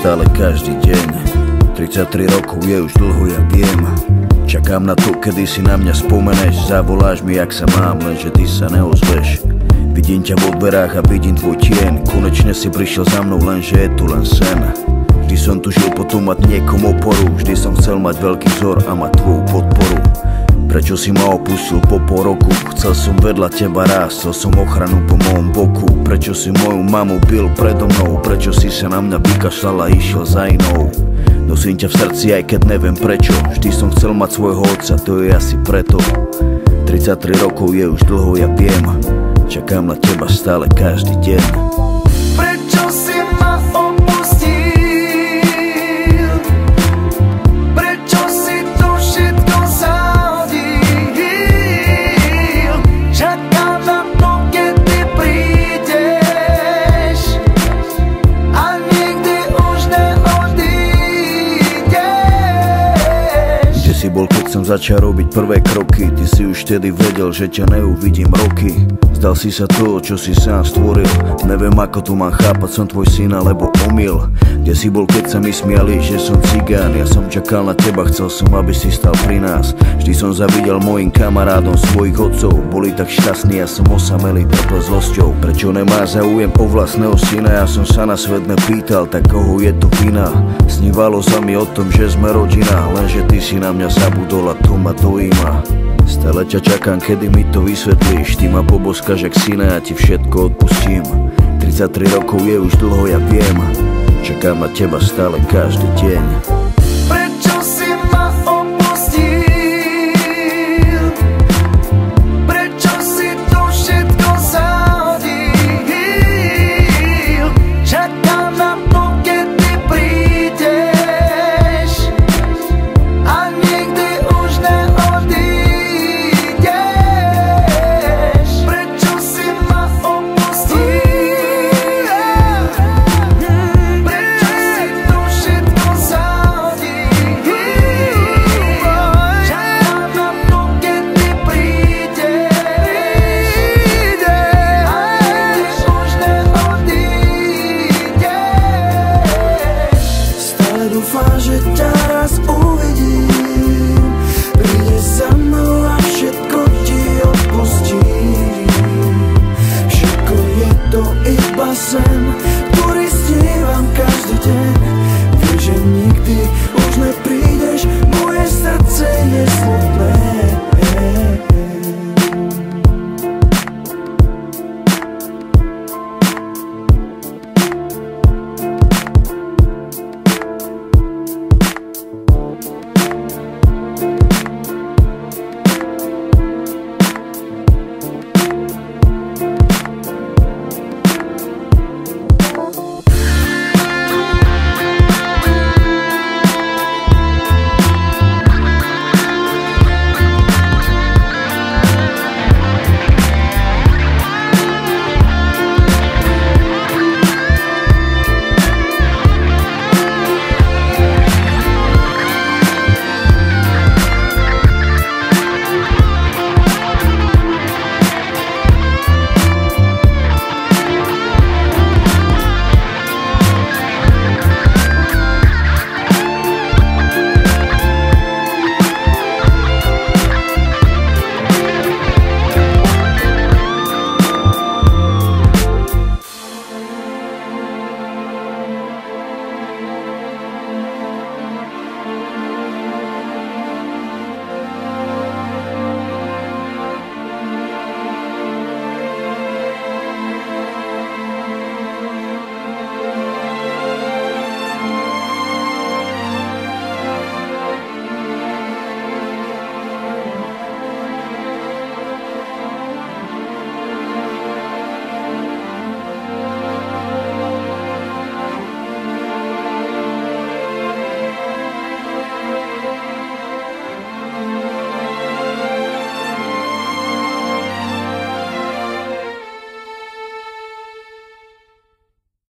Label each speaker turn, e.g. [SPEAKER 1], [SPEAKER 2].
[SPEAKER 1] stále každý deň. 33 rokov je už dlho, ja viem. Čakám na to, kedy si na mňa spomeneš. Zavoláš mi, jak sa mám, lenže ty sa neozveš. Vidím ťa vo dverách a vidím tvoj tieň. Konečne si prišiel za mnou, lenže je tu len sen. Vždy som tužil potom mať niekom oporu. Vždy som chcel mať veľký vzor a mať tvoju podporu. Prečo si ma opustil po pol roku? Chcel som vedľa teba rásť, chcel som ochranu po mojom boku. Prečo si moju mamu bil predo mnou? Prečo si sa na mňa vykašľal a išiel za inou? Nosím ťa v srdci, aj keď neviem prečo. Vždy som chcel mať svojho otca, to je asi preto. 33 rokov je už dlho, ja viem. Čakám na teba stále každý deň.
[SPEAKER 2] Prečo si ma opustil? Prečo si to všetko zahodil? Čakám na to, keď ty prídeš a nikdy už neodídeš.
[SPEAKER 1] Kde si bol, keď som začal robiť prvé kroky? Ty si už vtedy vedel, že ťa neuvidím roky. Zdal si sa toho, čo si sám stvoril. Neviem, ako tu mám chápať, som tvoj syn alebo omyl. Kde si bol, keď sa mi smiali, že som cigán? Ja som čakal na teba, chcel som, aby si stal pri nás. Vždy som zavidel mojim kamarádom svojich otcov. Boli tak šťastní, ja som osamelý, trpel zlosťou. Prečo nemá záujem o vlastného syna? Ja som sa na svet nepýtal, tak koho je to vina? Snívalo sa mi o tom, že sme rodina, lenže ty si na mňa zabudol a to ma dojíma. Stále ťa čakám, kedy mi to vysvetlíš. Ty ma poboskáš jak syna, ja ti všetko odpustím. 33 rokov je už dlho, ja viem. Čakám na teba stále každý deň.
[SPEAKER 2] Prečo si ma opustil? Prečo si to všetko zahodil? Čakám na to, keď ty prídeš a nikdy už neodídeš. Prečo si ma opustil? Prečo si to všetko zahodil? Čakám na to, keď ty prídeš a nikdy už neodídeš. Stále dúfam, že ťa